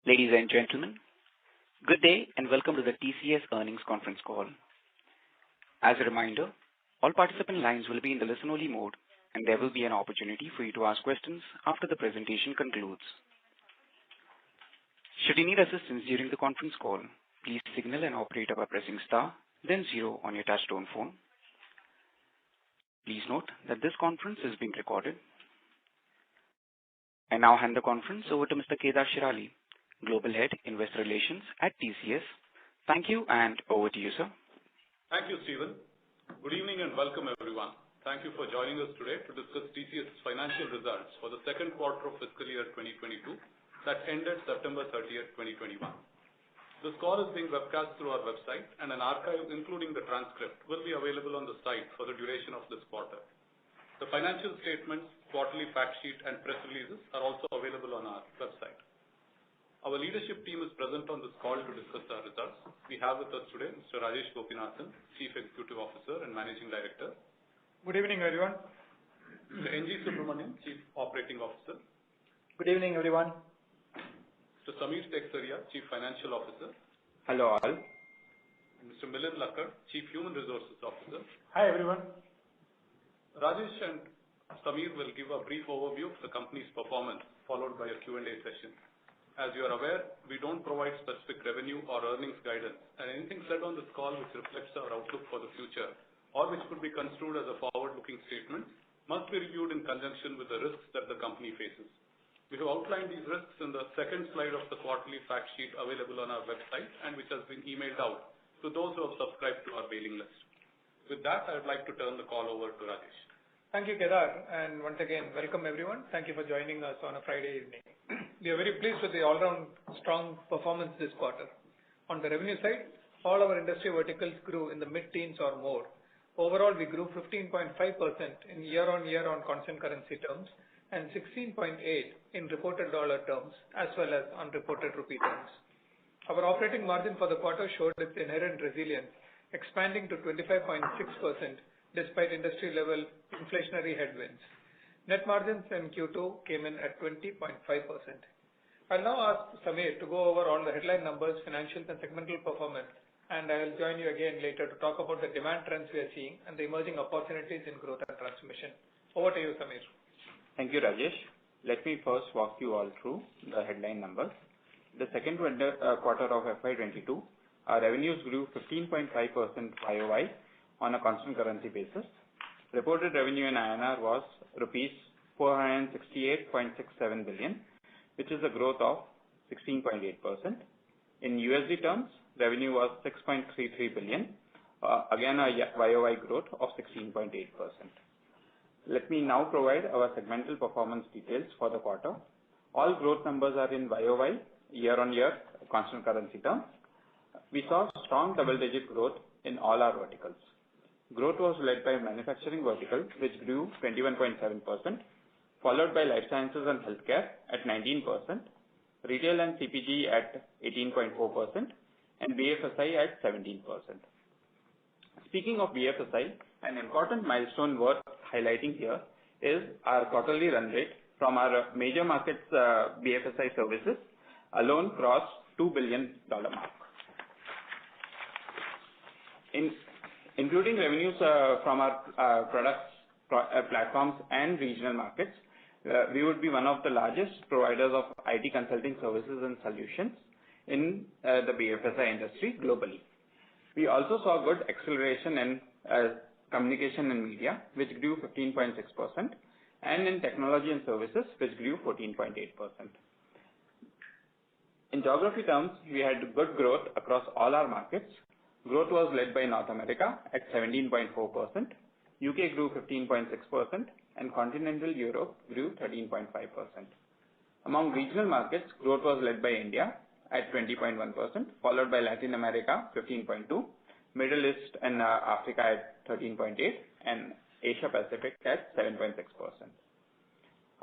Ladies and gentlemen, good day and welcome to the TCS earnings conference call. As a reminder, all participant lines will be in the listen-only mode, and there will be an opportunity for you to ask questions after the presentation concludes. Should you need assistance during the conference call, please signal an operator by pressing star, then 0 on your touchtone phone. Please note that this conference is being recorded. I now hand the conference over to Mr. Kedar Shirali, Global Head, Investor Relations at TCS. Thank you, and over to you, sir. Thank you, Stephen. Good evening and welcome, everyone. Thank you for joining us today to discuss TCS's financial results for the second quarter of fiscal year 2022 that ended September 30th, 2021. This call is being webcast through our website, and an archive, including the transcript, will be available on the site for the duration of this quarter. The financial statements, quarterly fact sheet, and press releases are also available on our website. Our leadership team is present on this call to discuss our results. We have with us today Mr. Rajesh Gopinathan, Chief Executive Officer and Managing Director. Good evening, everyone. Mr. N.G. Subramaniam, Chief Operating Officer. Good evening, everyone. Mr. Samir Seksaria, Chief Financial Officer. Hello all. And Mr. Milind Lakkad, Chief Human Resources Officer. Hi, everyone. Rajesh and Samir will give a brief overview of the company's performance, followed by a Q&A session. As you are aware, we don't provide specific revenue or earnings guidance, and anything said on this call which reflects our outlook for the future or which could be construed as a forward-looking statement must be reviewed in conjunction with the risks that the company faces. We have outlined these risks in the second slide of the quarterly fact sheet available on our website and which has been emailed out to those who have subscribed to our mailing list. With that, I would like to turn the call over to Rajesh. Thank you, Kedar, and once again, welcome everyone. Thank you for joining us on a Friday evening. We are very pleased with the all-round strong performance this quarter. On the revenue side, all our industry verticals grew in the mid-teens or more. Overall, we grew 15.5% in year-on-year on constant currency terms and 16.8% in reported dollar terms as well as on reported rupee terms. Our operating margin for the quarter showed its inherent resilience, expanding to 25.6% despite industry-level inflationary headwinds. Net margins in Q2 came in at 20.5%. I'll now ask Samir to go over all the headline numbers, financials, and segmental performance, and I'll join you again later to talk about the demand trends we are seeing and the emerging opportunities in growth and transformation. Over to you, Samir. Thank you, Rajesh. Let me first walk you all through the headline numbers. The second quarter of FY22, our revenues grew 15.5% YOY on a constant currency basis. Reported revenue in INR was rupees 468.67 billion, which is a growth of 16.8%. In USD terms, revenue was 6.33 billion, again a YOY growth of 16.8%. Let me now provide our segmental performance details for the quarter. All growth numbers are in YOY, year-on-year constant currency terms. We saw strong double-digit growth in all our verticals. Growth was led by manufacturing vertical, which grew 21.7%, followed by life sciences and healthcare at 19%, retail and CPG at 18.4%, and BFSI at 17%. Speaking of BFSI, an important milestone worth highlighting here is our quarterly run rate from our major markets BFSI services alone crossed $2 billion mark. Including revenues from our products, platforms, and regional markets, we would be one of the largest providers of IT consulting services and solutions in the BFSI industry globally. We also saw good acceleration in communication and media, which grew 15.6%, and in technology and services, which grew 14.8%. In geography terms, we had good growth across all our markets. Growth was led by North America at 17.4%, UK grew 15.6%, and continental Europe grew 13.5%. Among regional markets, growth was led by India at 20.1%, followed by Latin America 15.2%, Middle East and Africa at 13.8%, and Asia Pacific at 7.6%.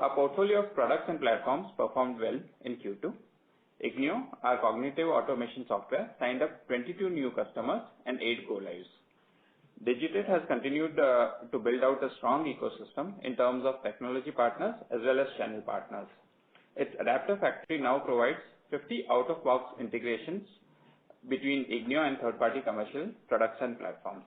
Our portfolio of products and platforms performed well in Q2. Ignio, our cognitive automation software, signed up 22 new customers and 8 go-lives. Digitate has continued to build out a strong ecosystem in terms of technology partners as well as channel partners. Its Adapter Factory now provides 50 out-of-box integrations between ignio and third-party commercial products and platforms.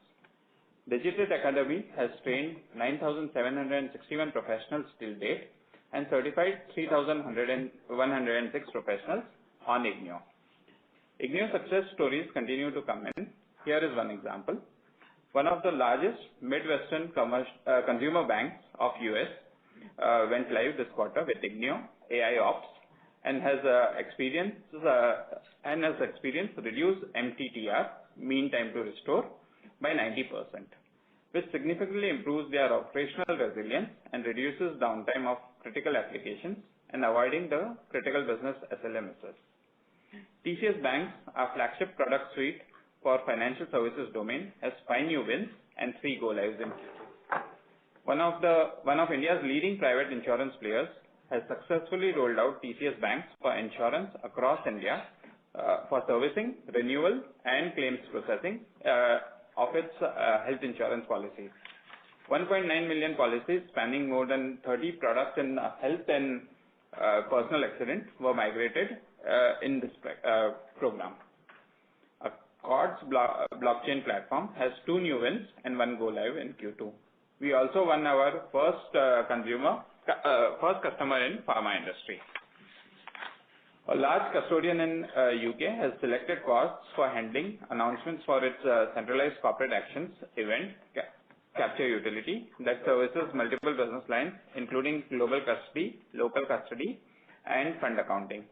Digitech Academy has trained 9,761 professionals till date and certified 3,106 professionals on ignio. Ignio success stories continue to come in. Here is one example. One of the largest Midwestern consumer banks of US went live this quarter with ignio AI Ops and has experienced reduced MTTR, mean time to restore, by 90%, which significantly improves their operational resilience and reduces downtime of critical applications and avoiding the critical business SLA misses. TCS BaNCS, our flagship product suite for financial services domain, has 5 new wins and 3 go lives in Q2. One of India's leading private insurance players has successfully rolled out TCS BaNCS for insurance across India for servicing, renewal, and claims processing of its health insurance policies. 1.9 million policies spanning more than 30 products in health and personal accident were migrated in this program. Quartz blockchain platform has 2 new wins and 1 go live in Q2. We also won our first customer in pharma industry. A large custodian in UK has selected Quartz for handling announcements for its centralized corporate actions event capture utility that services multiple business lines, including global custody, local custody, and fund accounting.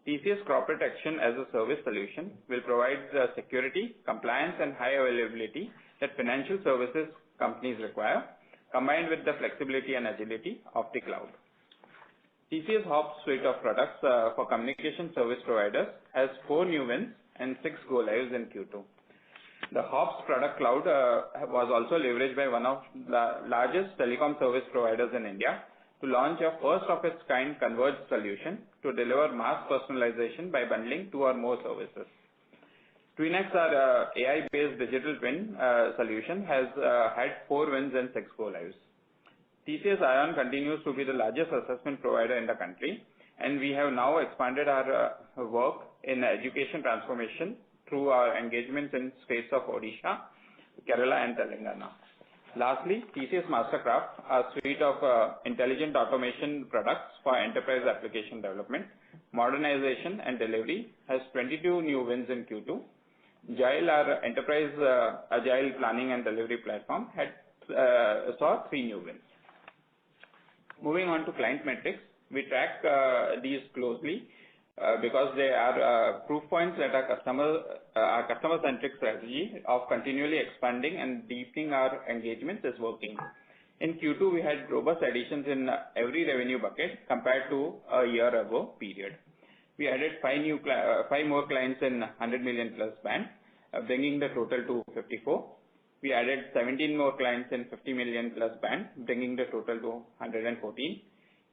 TCS Corporate Action as a Service solution will provide the security, compliance, and high availability that financial services companies require, combined with the flexibility and agility of the cloud. TCS HOPS suite of products for communication service providers has 4 new wins and 6 go lives in Q2. The HOPS product cloud was also leveraged by one of the largest telecom service providers in India to launch a first-of-its-kind converged solution to deliver mass personalization by bundling 2 or more services. TwinX, our AI-based digital twin solution, has had 4 wins and 6 go-lives. TCS iON continues to be the largest assessment provider in the country, and we have now expanded our work in education transformation through our engagements in states of Odisha, Kerala, and Telangana. Lastly, TCS Mastercraft, a suite of intelligent automation products for enterprise application development, modernization, and delivery, has 22 new wins in Q2. Jile, our enterprise agile planning and delivery platform, saw 3 new wins. Moving on to client metrics, we track these closely because they are proof points that our customer-centric strategy of continually expanding and deepening our engagements is working. In Q2, we had robust additions in every revenue bucket compared to a year ago period. We added 5 more clients in 100 million plus band, bringing the total to 54. We added 17 more clients in 50 million plus band, bringing the total to 114.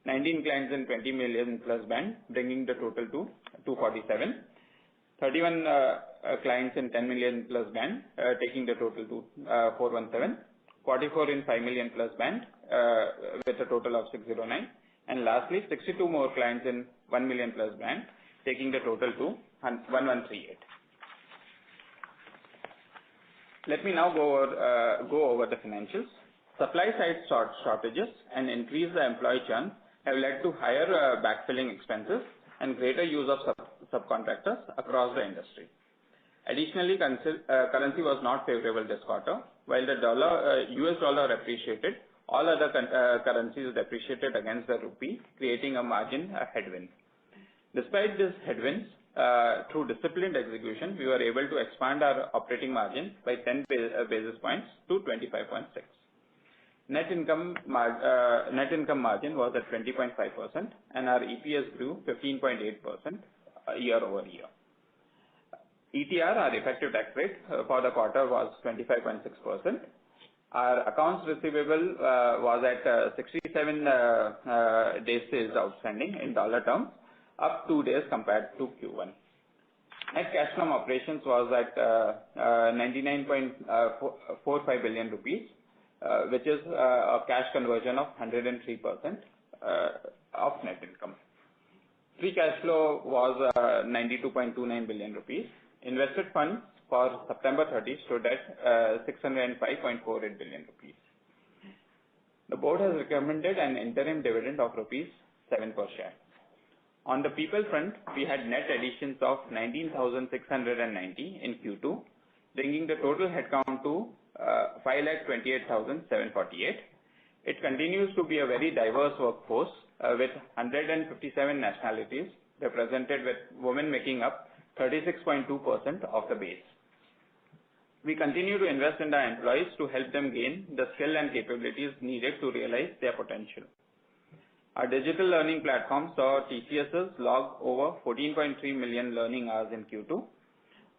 19 clients in 20 million plus band, bringing the total to 247. 31 clients in 10 million plus band, taking the total to 417. 44 in 5 million plus band, with a total of 609. And lastly, 62 more clients in 1 million plus band, taking the total to 1138. Let me now go over the financials. Supply side shortages and increased employee churn have led to higher backfilling expenses and greater use of subcontractors across the industry. Additionally, currency was not favorable this quarter. While the US dollar appreciated, all other currencies depreciated against the rupee, creating a margin headwind. Despite these headwinds, through disciplined execution, we were able to expand our operating margin by 10 basis points to 25.6. Net income margin was at 20.5%, and our EPS grew 15.8% year over year. ETR, our effective tax rate for the quarter, was 25.6%. Our accounts receivable was at 67 days sales outstanding in dollar terms, up 2 days compared to Q1. Net cash from operations was at 99.45 billion rupees, which is a cash conversion of 103% of net income. Free cash flow was 92.29 billion rupees. Invested funds for September 30 stood at 605.48 billion rupees. The board has recommended an interim dividend of rupees 7 per share. On the people front, we had net additions of 19,690 in Q2, bringing the total headcount to 5,28,748. It continues to be a very diverse workforce with 157 nationalities represented, with women making up 36.2% of the base. We continue to invest in our employees to help them gain the skill and capabilities needed to realize their potential. Our digital learning platform saw TCSs log over 14.3 million learning hours in Q2.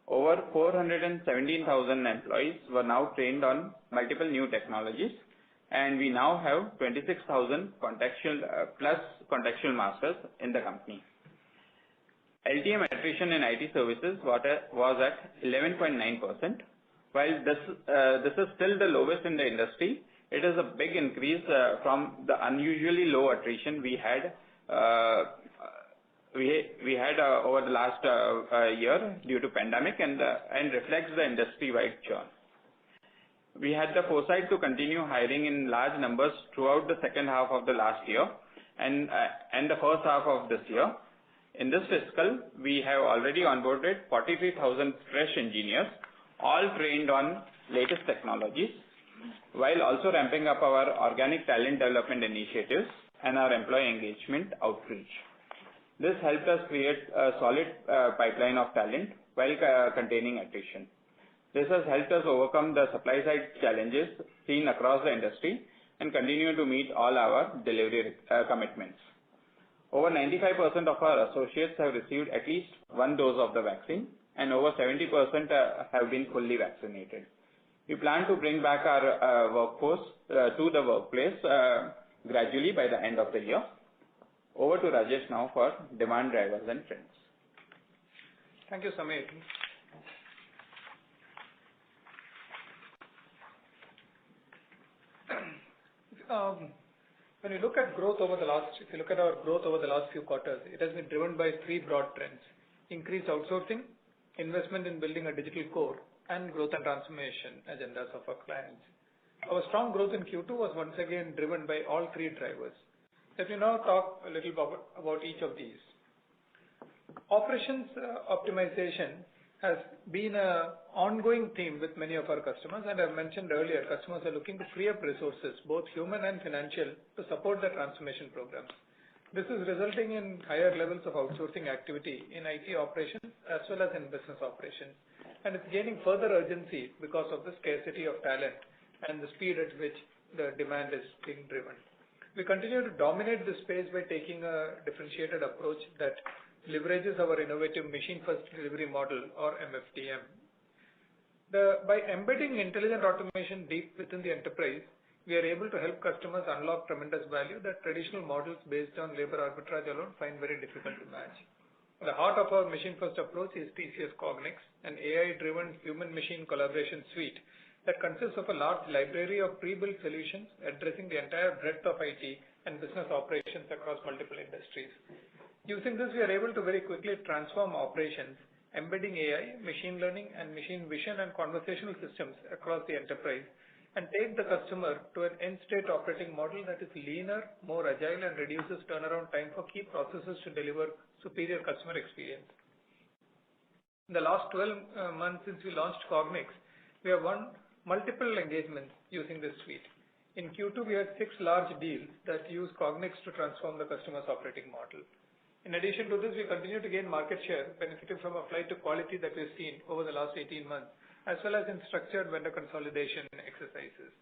Over 417,000 employees were now trained on multiple new technologies, and we now have 26,000 contextual masters in the company. LTM attrition in IT services was at 11.9%. While this is still the lowest in the industry, it is a big increase from the unusually low attrition we had over the last year due to pandemic, and reflects the industry-wide churn. We had the foresight to continue hiring in large numbers throughout the second half of the last year and the first half of this year. In this fiscal, we have already onboarded 43,000 fresh engineers, all trained on latest technologies, while also ramping up our organic talent development initiatives and our employee engagement outreach. This helped us create a solid pipeline of talent while containing attrition. This has helped us overcome the supply side challenges seen across the industry and continue to meet all our delivery commitments. Over 95% of our associates have received at least one dose of the vaccine, and over 70% have been fully vaccinated. We plan to bring back our workforce to the workplace gradually by the end of the year. Over to Rajesh now for demand drivers and trends. Thank you, Samir. When you look at growth over the last, if you look at our growth over the last few quarters, it has been driven by three broad trends: increased outsourcing, investment in building a digital core, and growth and transformation agendas of our clients. Our strong growth in Q2 was once again driven by all three drivers. Let me now talk a little about each of these. Operations optimization has been an ongoing theme with many of our customers, and I've mentioned earlier, customers are looking to free up resources, both human and financial, to support the transformation programs. This is resulting in higher levels of outsourcing activity in IT operations as well as in business operations, and it's gaining further urgency because of the scarcity of talent and the speed at which the demand is being driven. We continue to dominate this space by taking a differentiated approach that leverages our innovative machine-first delivery model, or MFDM. By embedding intelligent automation deep within the enterprise, we are able to help customers unlock tremendous value that traditional models based on labor arbitrage alone find very difficult to match. The heart of our machine-first approach is TCS Cognix, an AI-driven human-machine collaboration suite that consists of a large library of pre-built solutions addressing the entire breadth of IT and business operations across multiple industries. Using this, we are able to very quickly transform operations, embedding AI, machine learning, and machine vision and conversational systems across the enterprise, and take the customer to an end-state operating model that is leaner, more agile, and reduces turnaround time for key processes to deliver superior customer experience. In the last 12 months since we launched Cognix, we have won multiple engagements using this suite. In Q2, we had 6 large deals that use Cognix to transform the customer's operating model. In addition to this, we continue to gain market share, benefiting from a flight to quality that we've seen over the last 18 months, as well as in structured vendor consolidation exercises.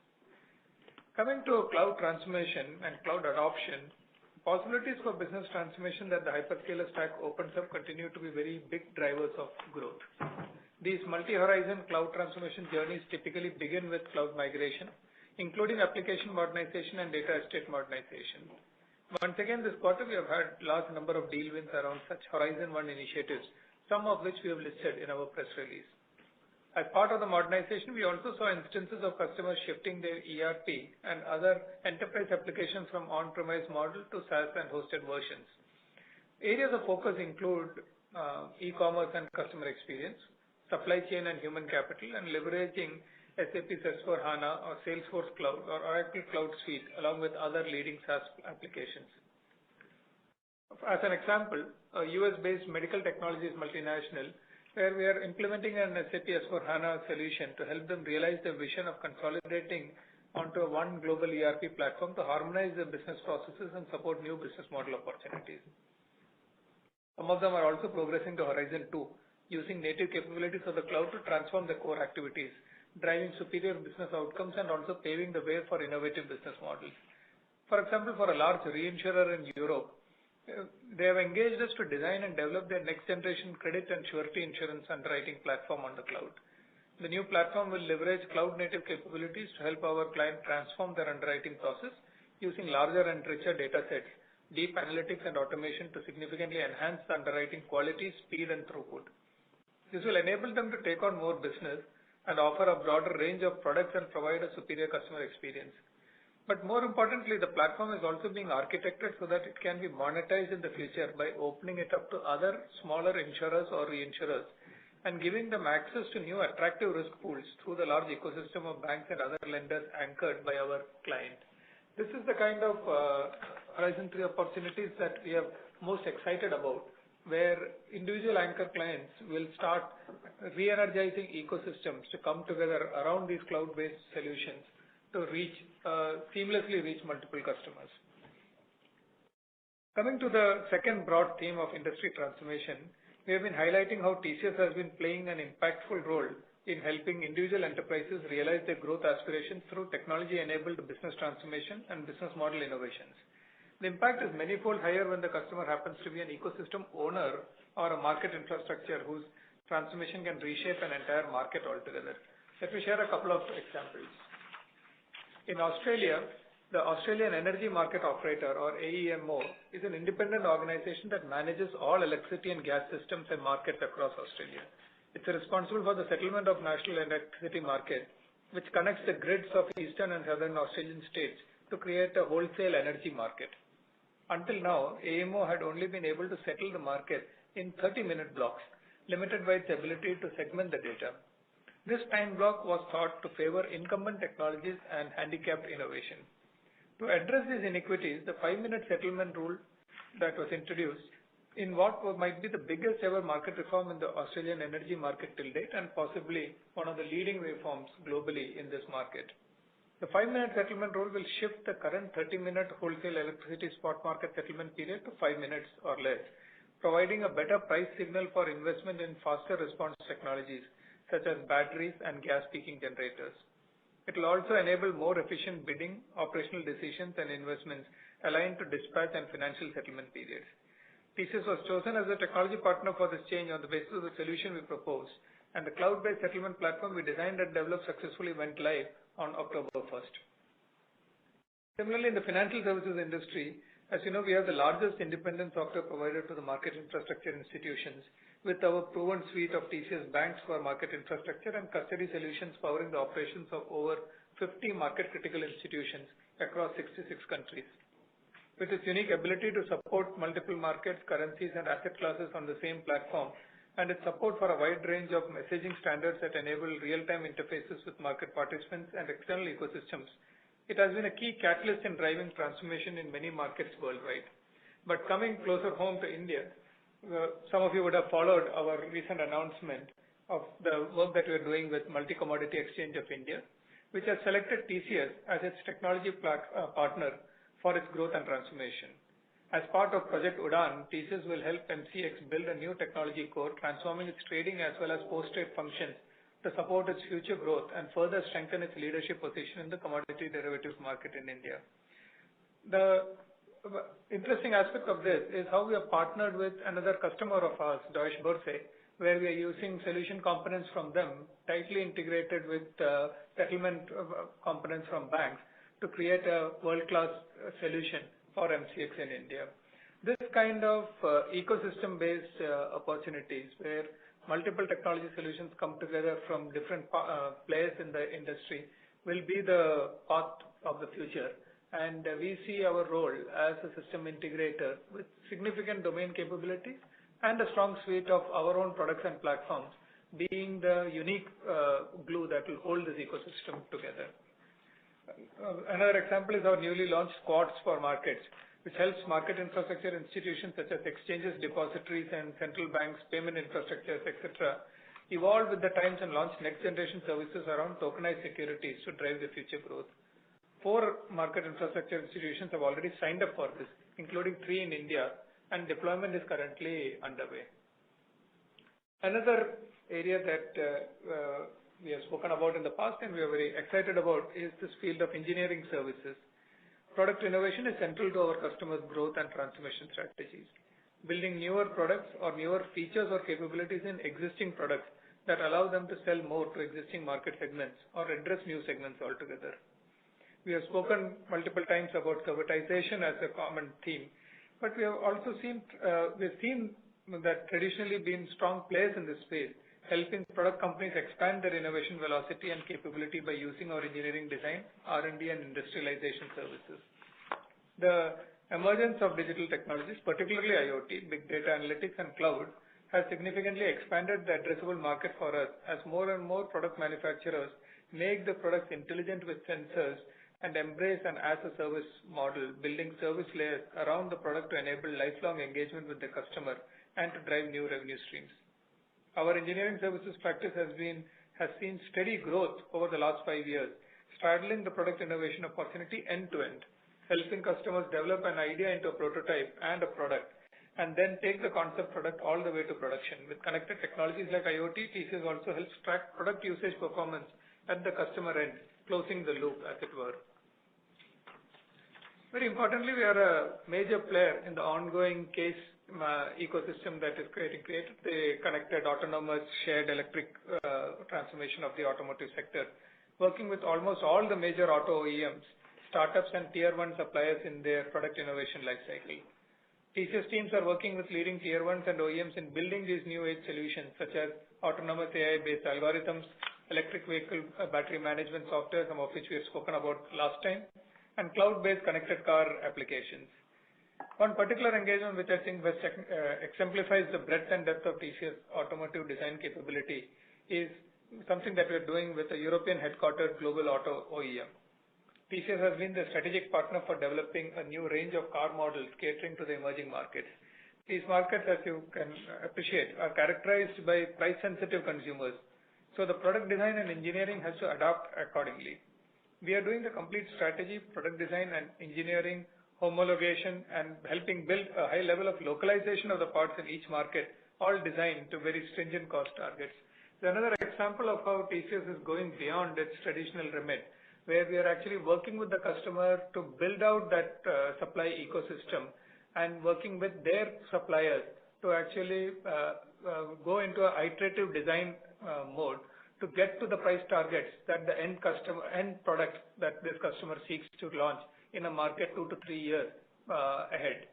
Coming to cloud transformation and cloud adoption, possibilities for business transformation that the hyperscaler stack opens up continue to be very big drivers of growth. These multi-horizon cloud transformation journeys typically begin with cloud migration, including application modernization and data estate modernization. Once again, this quarter we have had large number of deal wins around such Horizon 1 initiatives, some of which we have listed in our press release. As part of the modernization, we also saw instances of customers shifting their ERP and other enterprise applications from on-premise model to SaaS and hosted versions. Areas of focus include e-commerce and customer experience, supply chain and human capital, and leveraging SAP S/4HANA or Salesforce Cloud or Oracle Cloud Suite along with other leading SaaS applications. As an example, a US-based medical technologies multinational where we are implementing an SAP S/4HANA solution to help them realize their vision of consolidating onto one global ERP platform to harmonize their business processes and support new business model opportunities. Some of them are also progressing to Horizon 2, using native capabilities of the cloud to transform their core activities, driving superior business outcomes and also paving the way for innovative business models. For example, for a large reinsurer in Europe, they have engaged us to design and develop their next generation credit and surety insurance underwriting platform on the cloud. The new platform will leverage cloud native capabilities to help our client transform their underwriting process using larger and richer data sets, deep analytics and automation to significantly enhance the underwriting quality, speed and throughput. This will enable them to take on more business and offer a broader range of products and provide a superior customer experience. But more importantly, the platform is also being architected so that it can be monetized in the future by opening it up to other smaller insurers or reinsurers and giving them access to new attractive risk pools through the large ecosystem of banks and other lenders anchored by our client. This is the kind of Horizon 3 opportunities that we are most excited about, where individual anchor clients will start re-energizing ecosystems to come together around these cloud-based solutions to seamlessly reach multiple customers. Coming to the second broad theme of industry transformation, we have been highlighting how TCS has been playing an impactful role in helping individual enterprises realize their growth aspirations through technology-enabled business transformation and business model innovations. The impact is many-fold higher when the customer happens to be an ecosystem owner or a market infrastructure whose transformation can reshape an entire market altogether. Let me share a couple of examples. In Australia, the Australian Energy Market Operator or AEMO is an independent organization that manages all electricity and gas systems and markets across Australia. It's responsible for the settlement of national electricity market, which connects the grids of eastern and southern Australian states to create a wholesale energy market. Until now, AEMO had only been able to settle the market in 30-minute blocks, limited by its ability to segment the data. This time block was thought to favor incumbent technologies and handicapped innovation. To address these inequities, the 5-minute settlement rule that was introduced in what might be the biggest ever market reform in the Australian energy market till date and possibly one of the leading reforms globally in this market. The 5-minute settlement rule will shift the current 30-minute wholesale electricity spot market settlement period to 5 minutes or less, providing a better price signal for investment in faster response technologies such as batteries and gas peaking generators. It will also enable more efficient bidding, operational decisions and investments aligned to dispatch and financial settlement periods. TCS was chosen as a technology partner for this change on the basis of the solution we proposed, and the cloud-based settlement platform we designed and developed successfully went live on October 1st. Similarly, in the financial services industry, as you know, we are the largest independent software provider to the market infrastructure institutions with our proven suite of TCS Banks for market infrastructure and custody solutions powering the operations of over 50 market-critical institutions across 66 countries. With its unique ability to support multiple markets, currencies and asset classes on the same platform, and its support for a wide range of messaging standards that enable real-time interfaces with market participants and external ecosystems, it has been a key catalyst in driving transformation in many markets worldwide. But coming closer home to India, some of you would have followed our recent announcement of the work that we are doing with Multi-Commodity Exchange of India, which has selected TCS as its technology partner for its growth and transformation. As part of Project Udaan, TCS will help MCX build a new technology core, transforming its trading as well as post-trade functions to support its future growth and further strengthen its leadership position in the commodity derivatives market in India. The interesting aspect of this is how we have partnered with another customer of ours, Deutsche Börse, where we are using solution components from them tightly integrated with settlement components from banks to create a world-class solution for MCX in India. This kind of ecosystem-based opportunities where multiple technology solutions come together from different players in the industry will be the path of the future. and we see our role as a system integrator with significant domain capabilities and a strong suite of our own products and platforms being the unique glue that will hold this ecosystem together. Another example is our newly launched Quartz for Markets, which helps market infrastructure institutions such as exchanges, depositories, and central banks, payment infrastructures, etc., evolve with the times and launch next-generation services around tokenized securities to drive the future growth. 4 market infrastructure institutions have already signed up for this, including 3 in India, and deployment is currently underway. Another area that we have spoken about in the past and we are very excited about is this field of engineering services. Product innovation is central to our customers' growth and transformation strategies. Building newer products or newer features or capabilities in existing products that allow them to sell more to existing market segments or address new segments altogether. We have spoken multiple times about covertization as a common theme, but we have also seen that traditionally been strong players in this space, helping product companies expand their innovation velocity and capability by using our engineering design, R&D, and industrialization services. The emergence of digital technologies, particularly IoT, big data analytics, and cloud, has significantly expanded the addressable market for us as more and more product manufacturers make the products intelligent with sensors and embrace an as-a-service model, building service layers around the product to enable lifelong engagement with the customer and to drive new revenue streams. Our engineering services practice has seen steady growth over the last 5 years, straddling the product innovation opportunity end to end, helping customers develop an idea into a prototype and a product, and then take the concept product all the way to production. With connected technologies like IoT, TCS also helps track product usage performance at the customer end, closing the loop, as it were. Very importantly, we are a major player in the ongoing CASE ecosystem that is created the connected, autonomous, shared electric transformation of the automotive sector, working with almost all the major auto OEMs, startups, and tier 1 suppliers in their product innovation lifecycle. TCS teams are working with leading tier 1s and OEMs in building these new age solutions such as autonomous AI-based algorithms, electric vehicle battery management software, some of which we have spoken about last time, and cloud-based connected car applications. One particular engagement which I think best exemplifies the breadth and depth of TCS automotive design capability is something that we are doing with a European headquartered global auto OEM. TCS has been the strategic partner for developing a new range of car models catering to the emerging markets. These markets, as you can appreciate, are characterized by price-sensitive consumers, so the product design and engineering has to adapt accordingly. We are doing the complete strategy, product design and engineering, homologation, and helping build a high level of localization of the parts in each market, all designed to very stringent cost targets. There's another example of how TCS is going beyond its traditional remit, where we are actually working with the customer to build out that supply ecosystem and working with their suppliers to actually go into an iterative design mode to get to the price targets that the end product that this customer seeks to launch in a market 2 to 3 years ahead.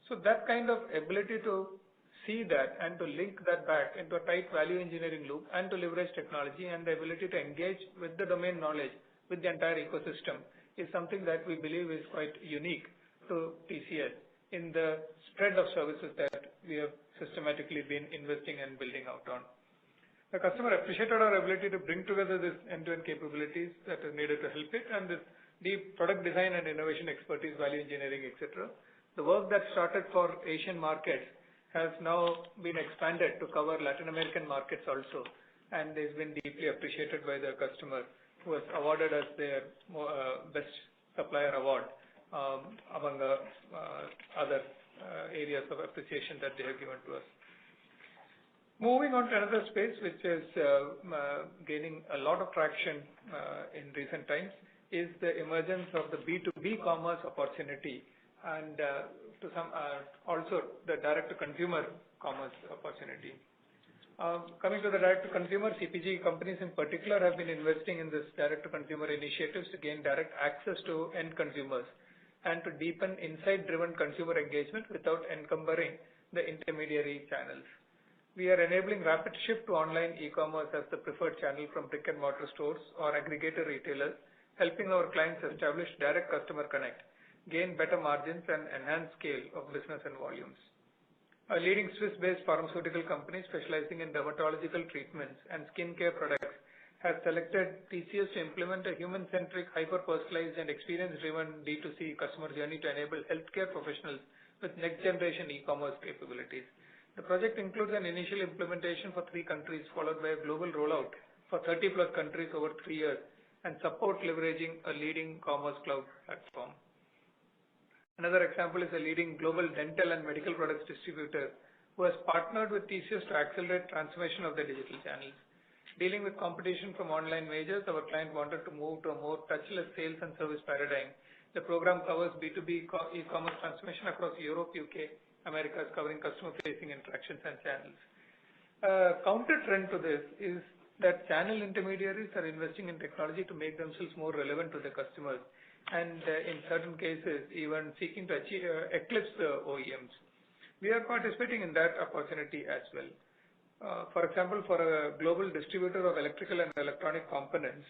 So that kind of ability to see that and to link that back into a tight value engineering loop and to leverage technology and the ability to engage with the domain knowledge with the entire ecosystem is something that we believe is quite unique to TCS in the spread of services that we have systematically been investing and building out on. The customer appreciated our ability to bring together this end-to-end capabilities that is needed to help it, and this deep product design and innovation expertise, value engineering, etc. The work that started for Asian markets has now been expanded to cover Latin American markets also, and has been deeply appreciated by the customer, who has awarded us their best supplier award among the other areas of appreciation that they have given to us. Moving on to another space which is gaining a lot of traction in recent times is the emergence of the B2B commerce opportunity and also the direct-to-consumer commerce opportunity. Coming to the direct-to-consumer, CPG companies in particular have been investing in this direct-to-consumer initiatives to gain direct access to end consumers and to deepen insight-driven consumer engagement without encumbering the intermediary channels. We are enabling rapid shift to online e-commerce as the preferred channel from brick-and-mortar stores or aggregator retailers, helping our clients establish direct customer connect gain better margins, and enhance scale of business and volumes. A leading Swiss-based pharmaceutical company specializing in dermatological treatments and skincare products has selected TCS to implement a human-centric, hyper-personalized and experience-driven D2C customer journey to enable healthcare professionals with next-generation e-commerce capabilities. The project includes an initial implementation for 3 countries, followed by a global rollout for 30+ countries over 3 years, and support leveraging a leading commerce cloud platform. Another example is a leading global dental and medical products distributor who has partnered with TCS to accelerate transformation of their digital channels. Dealing with competition from online majors, our client wanted to move to a more touchless sales and service paradigm. The program covers B2B e-commerce transformation across Europe, UK, Americas, covering customer-facing interactions and channels. A counter trend to this is that channel intermediaries are investing in technology to make themselves more relevant to their customers, and in certain cases even seeking to eclipse the OEMs. We are participating in that opportunity as well. For example, for a global distributor of electrical and electronic components,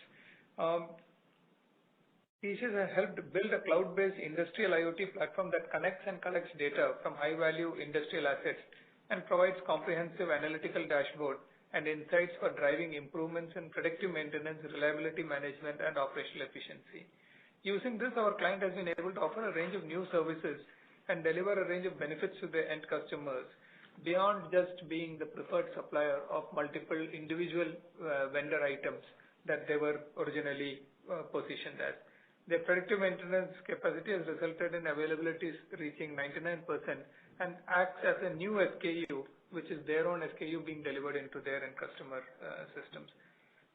TCS has helped build a cloud-based industrial IoT platform that connects and collects data from high-value industrial assets and provides comprehensive analytical dashboard and insights for driving improvements in predictive maintenance, reliability management, and operational efficiency. Using this, our client has been able to offer a range of new services and deliver a range of benefits to their end customers beyond just being the preferred supplier of multiple individual vendor items that they were originally positioned as. Their predictive maintenance capacity has resulted in availabilities reaching 99% and acts as a new SKU, which is their own SKU being delivered into their end customer systems.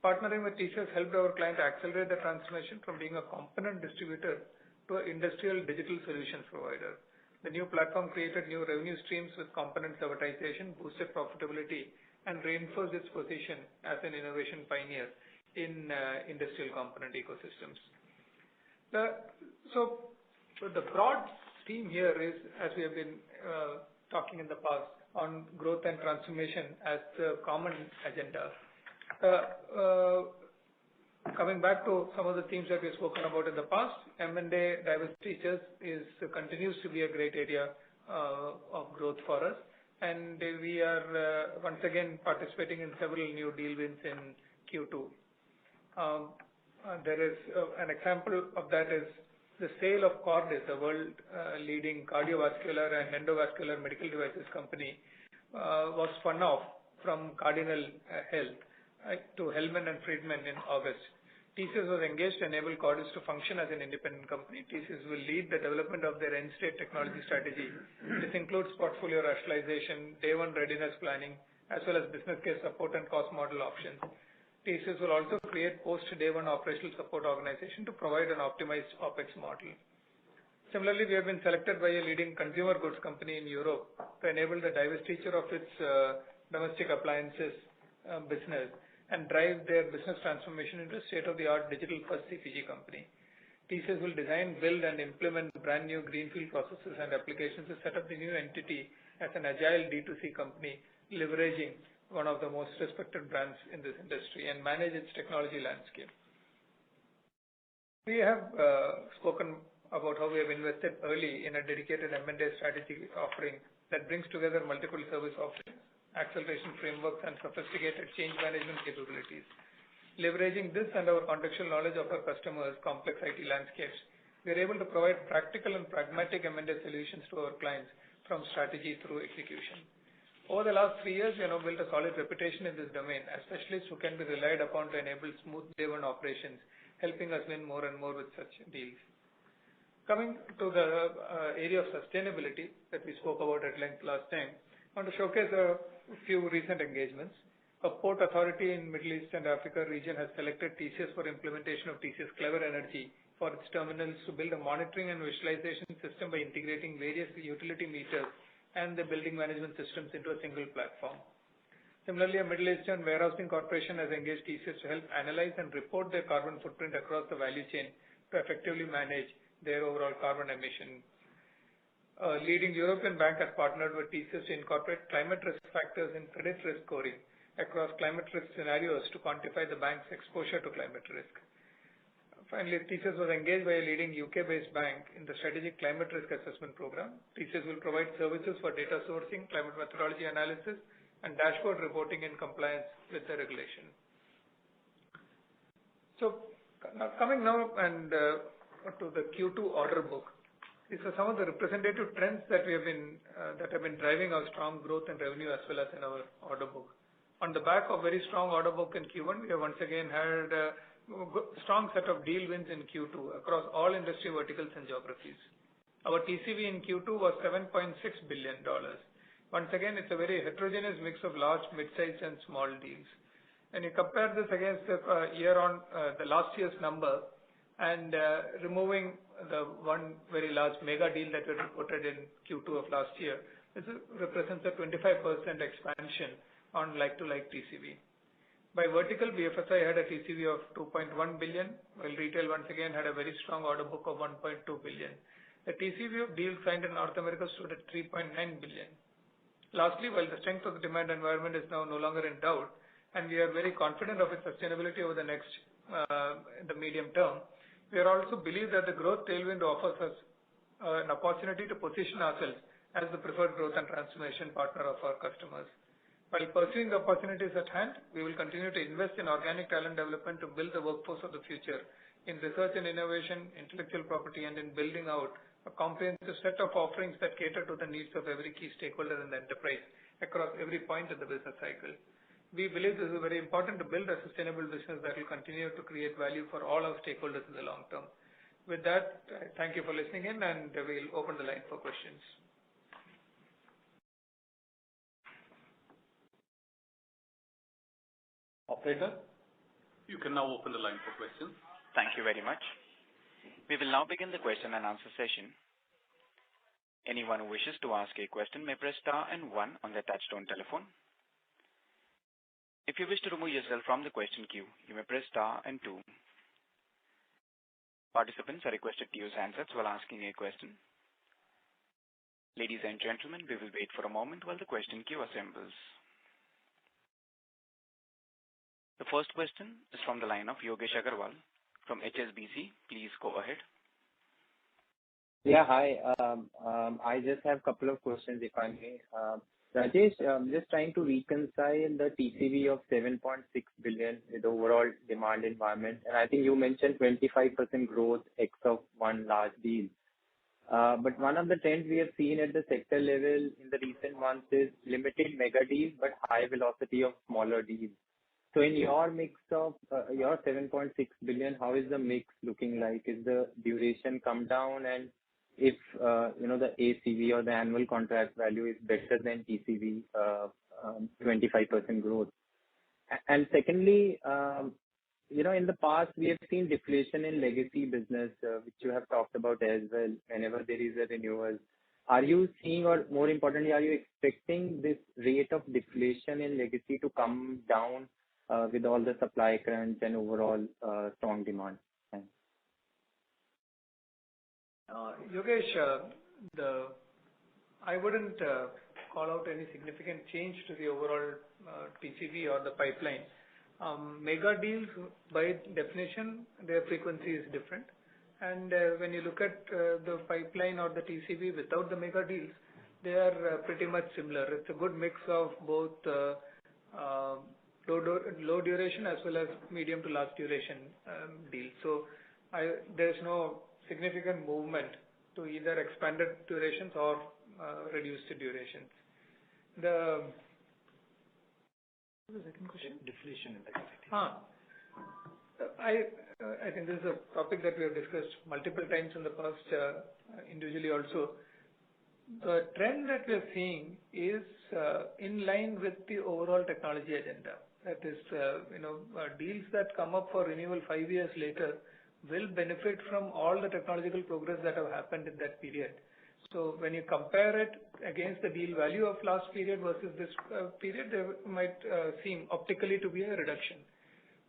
Partnering with TCS helped our client accelerate the transformation from being a component distributor to an industrial digital solutions provider. The new platform created new revenue streams with component servitization, boosted profitability, and reinforced its position as an innovation pioneer in industrial component ecosystems. So the broad theme here is, as we have been talking in the past, on growth and transformation as the common agenda. Coming back to some of the themes that we've spoken about in the past, M&A divestitures continues to be a great area of growth for us, and we are once again participating in several new deal wins in Q2. There is an example of that is the sale of Cordis, the world leading cardiovascular and endovascular medical devices company, was spun off from Cardinal Health to Hellman & Friedman in August. TCS was engaged to enable Cordis to function as an independent company. TCS will lead the development of their end-state technology strategy. This includes portfolio rationalization, day one readiness planning, as well as business case support and cost model options. TCS will also create post-day one operational support organization to provide an optimized OPEX model. Similarly, we have been selected by a leading consumer goods company in Europe to enable the divestiture of its domestic appliances business and drive their business transformation into a state-of-the-art digital-first CPG company. TCS will design, build, and implement brand new greenfield processes and applications to set up the new entity as an agile D2C company, leveraging one of the most respected brands in this industry and manage its technology landscape. We have spoken about how we have invested early in a dedicated M&A strategy offering that brings together multiple service offerings, acceleration frameworks, and sophisticated change management capabilities. Leveraging this and our contextual knowledge of our customers' complex IT landscapes, we are able to provide practical and pragmatic M&A solutions to our clients from strategy through execution. Over the last 3 years, we have now built a solid reputation in this domain as specialists who can be relied upon to enable smooth day one operations, helping us win more and more with such deals. Coming to the area of sustainability that we spoke about at length last time, I want to showcase a few recent engagements. A port authority in Middle East and Africa region has selected TCS for implementation of TCS Clever Energy for its terminals to build a monitoring and visualization system by integrating various utility meters and the building management systems into a single platform. Similarly, a Middle Eastern warehousing corporation has engaged TCS to help analyze and report their carbon footprint across the value chain to effectively manage their overall carbon emission. A leading European bank has partnered with TCS to incorporate climate risk factors in credit risk scoring across climate risk scenarios to quantify the bank's exposure to climate risk. Finally, TCS was engaged by a leading UK-based bank in the Strategic Climate Risk Assessment Program. TCS will provide services for data sourcing, climate methodology analysis, and dashboard reporting in compliance with the regulation. So, coming now and to the Q2 order book. These are some of the representative trends that have been driving our strong growth in revenue as well as in our order book. On the back of very strong order book in Q1, we have once again had a strong set of deal wins in Q2 across all industry verticals and geographies. Our TCV in Q2 was $7.6 billion. Once again, it's a very heterogeneous mix of large, mid-sized, and small deals. And you compare this against the the last year's number, and removing the one very large mega deal that we reported in Q2 of last year, this represents a 25% expansion on like-to-like TCV. By vertical, BFSI had a TCV of $2.1 billion, while retail once again had a very strong order book of $1.2 billion. The TCV of deals signed in North America stood at $3.9 billion. Lastly, while the strength of the demand environment is now no longer in doubt, and we are very confident of its sustainability over the next, in the medium term, we also believe that the growth tailwind offers us an opportunity to position ourselves as the preferred growth and transformation partner of our customers. While pursuing the opportunities at hand, we will continue to invest in organic talent development to build the workforce of the future, in research and innovation, intellectual property, and in building out a comprehensive set of offerings that cater to the needs of every key stakeholder in the enterprise across every point of the business cycle. We believe this is very important to build a sustainable business that will continue to create value for all our stakeholders in the long term. With that, thank you for listening in, and we'll open the line for questions. Operator, you can now open the line for questions. Thank you very much. We will now begin the question and answer session. Anyone who wishes to ask a question may press star and 1 on their touchtone telephone. If you wish to remove yourself from the question queue, you may press star and 2. Participants are requested to use handsets while asking a question. Ladies and gentlemen, we will wait for a moment while the question queue assembles. The first question is from the line of Yogesh Aggarwal from HSBC. Please go ahead. Yeah, hi. I just have a couple of questions, if I may. Rajesh, I'm just trying to reconcile the TCV of $7.6 billion with the overall demand environment. And I think you mentioned 25% growth ex of one large deal. But one of the trends we have seen at the sector level in the recent months is limited mega deals, but high velocity of smaller deals. So in your mix of your $7.6 billion, how is the mix looking like? Is the duration come down? And if the ACV or the annual contract value is better than TCV, 25% growth. And secondly, in the past we have seen deflation in legacy business, which you have talked about as well. Whenever there is a renewal, are you seeing, or more importantly, are you expecting this rate of deflation in legacy to come down with all the supply crunch and overall strong demand? Thanks. Yogesh, I wouldn't call out any significant change to the overall TCV or the pipeline. Mega deals, by definition, their frequency is different. And when you look at the pipeline or the TCV without the mega deals, they are pretty much similar. It's a good mix of both low duration as well as medium to large duration deals. So there's no significant movement to either expanded durations or reduced durations. What was the second question? Deflation in legacy. I think this is a topic that we have discussed multiple times in the past, individually also. The trend that we are seeing is in line with the overall technology agenda. That is, deals that come up for renewal 5 years later will benefit from all the technological progress that have happened in that period. So when you compare it against the deal value of last period versus this period, there might seem optically to be a reduction.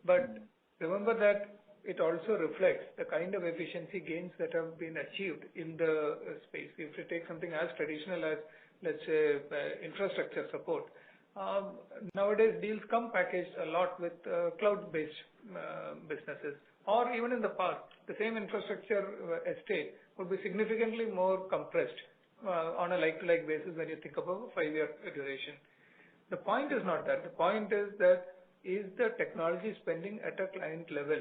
But remember that it also reflects the kind of efficiency gains that have been achieved in the space. If you take something as traditional as, let's say, infrastructure support, Nowadays, deals come packaged a lot with cloud-based businesses. Or even in the past, the same infrastructure estate would be significantly more compressed on a like-to-like basis when you think about a 5-year duration. The point is not that. The point is that is the technology spending at a client level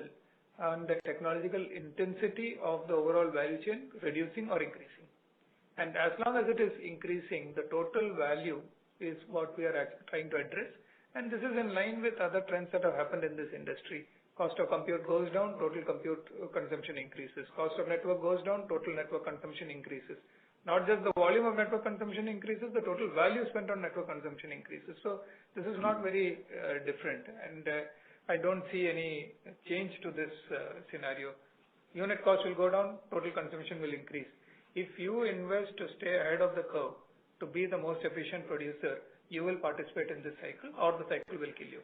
and the technological intensity of the overall value chain reducing or increasing. And as long as it is increasing, the total value is what we are trying to address. And this is in line with other trends that have happened in this industry. Cost of compute goes down, total compute consumption increases. Cost of network goes down, total network consumption increases. Not just the volume of network consumption increases, the total value spent on network consumption increases. So this is not very different. And I don't see any change to this scenario. Unit cost will go down, total consumption will increase. If you invest to stay ahead of the curve, to be the most efficient producer, you will participate in this cycle or the cycle will kill you.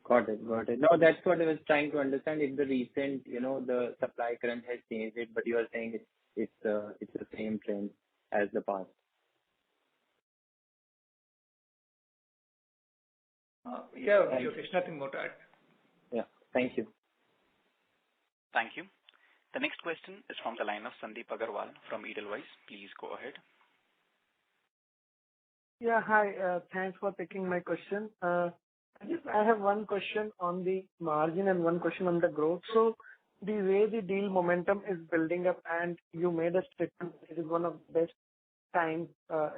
Got it. No, that's what I was trying to understand. If the recent, the supply current has changed it, but you are saying it's the same trend as the past. Yeah, Yogesh, nothing more to add. Yeah, thank you. Thank you. The next question is from the line of Sandeep Agarwal from Edelweiss. Please go ahead. Yeah, hi. Thanks for taking my question. I have one question on the margin and one question on the growth. So the way the deal momentum is building up, and you made a statement, it is one of the best times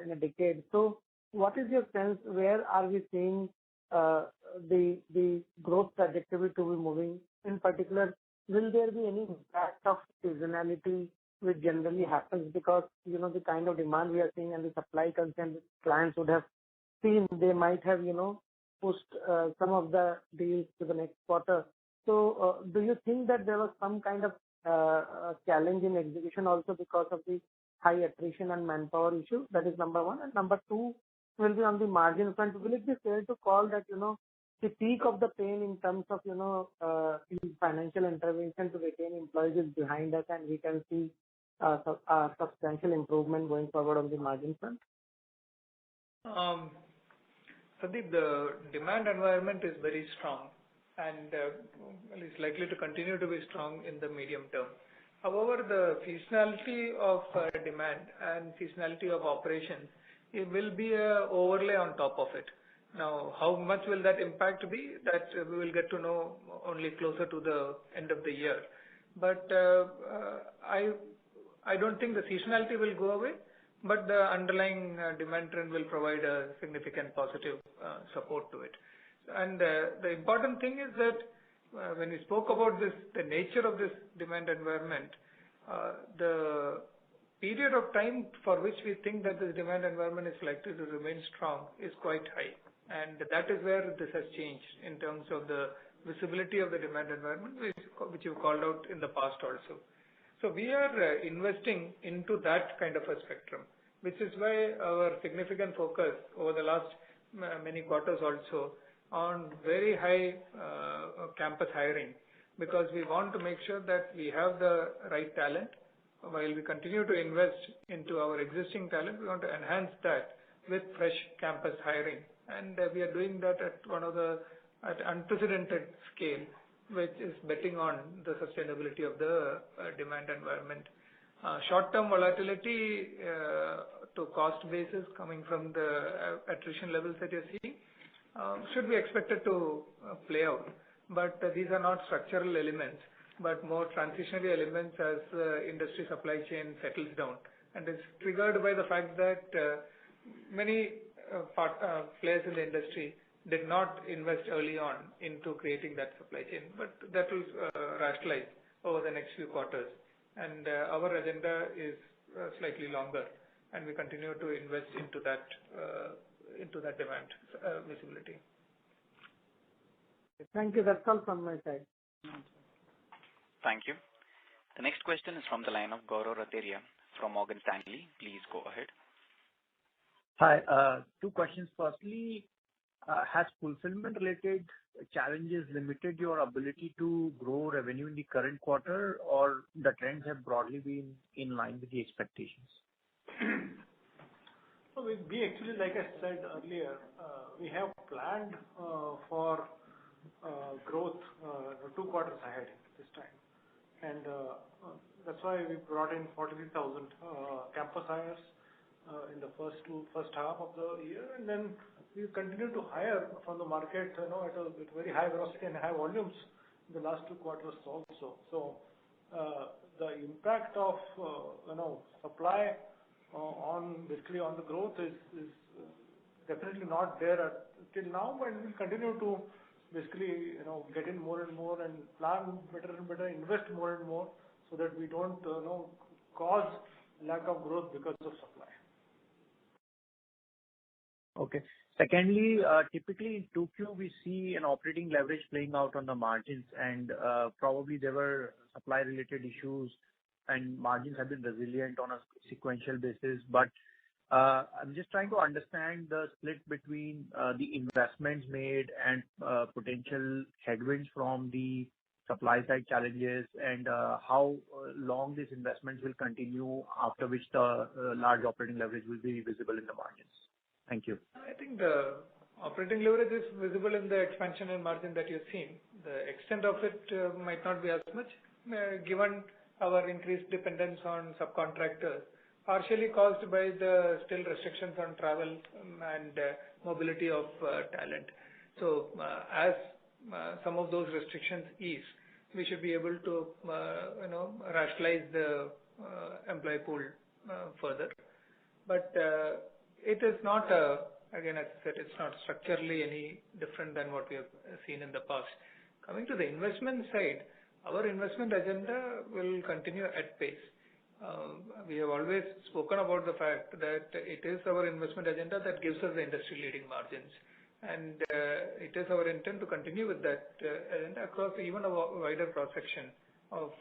in a decade. So what is your sense? Where are we seeing the growth trajectory to be moving? In particular, will there be any impact of seasonality which generally happens because, the kind of demand we are seeing and the supply constraints clients would have seen, they might have, pushed some of the deals to the next quarter. So do you think that there was some kind of challenge in execution also because of the high attrition and manpower issue? That is number one. And number two will be on the margin front. Will it be fair to call that, the peak of the pain in terms of, financial intervention to retain employees is behind us and we can see a substantial improvement going forward on the margin front? Sandeep, the demand environment is very strong and is likely to continue to be strong in the medium term. However, the seasonality of demand and seasonality of operations, it will be an overlay on top of it. Now, how much will that impact be? That we will get to know only closer to the end of the year. But I don't think the seasonality will go away, but the underlying demand trend will provide a significant positive support to it. And the important thing is that when we spoke about this, the nature of this demand environment, the period of time for which we think that this demand environment is likely to remain strong is quite high. And that is where this has changed in terms of the visibility of the demand environment, which you called out in the past also. So we are investing into that kind of a spectrum, which is why our significant focus over the last many quarters also on very high campus hiring, because we want to make sure that we have the right talent. While we continue to invest into our existing talent, we want to enhance that with fresh campus hiring. And we are doing that at unprecedented scale, which is betting on the sustainability of the demand environment. Short-term volatility to cost basis coming from the attrition levels that you're seeing should be expected to play out. But these are not structural elements, but more transitionary elements as industry supply chain settles down. And it's triggered by the fact that many players in the industry did not invest early on into creating that supply chain, but that will rationalize over the next few quarters. And our agenda is slightly longer, and we continue to invest into that demand visibility. Thank you. That's all from my side. Thank you. The next question is from the line of Gaurav Rateria from Morgan Stanley. Please go ahead. Hi. Two questions. Firstly, has fulfillment-related challenges limited your ability to grow revenue in the current quarter, or the trends have broadly been in line with the expectations? We actually, like I said earlier, we have planned for growth 2 quarters ahead this time. And that's why we brought in 43,000 campus hires in the first half of the year. And then we continue to hire from the market, at a very high velocity and high volumes in the last 2 quarters also. So the impact of, supply basically on the growth is definitely not there till now, but we'll continue to basically, get in more and more and plan better and better, invest more and more so that we don't, cause lack of growth because of supply. Okay. Secondly, typically in 2Q, we see an operating leverage playing out on the margins, and probably there were supply-related issues, and margins have been resilient on a sequential basis. But I'm just trying to understand the split between the investments made and potential headwinds from the supply side challenges, and how long these investments will continue, after which the large operating leverage will be visible in the margins. Thank you. I think the operating leverage is visible in the expansion and margin that you've seen. The extent of it might not be as much, given our increased dependence on subcontractors, partially caused by the still restrictions on travel and mobility of talent. So as some of those restrictions ease, we should be able to, rationalize the employee pool further. But it is not, again, as I said, it's not structurally any different than what we have seen in the past. Coming to the investment side, our investment agenda will continue at pace. We have always spoken about the fact that it is our investment agenda that gives us the industry-leading margins. And it is our intent to continue with that agenda across even a wider cross-section of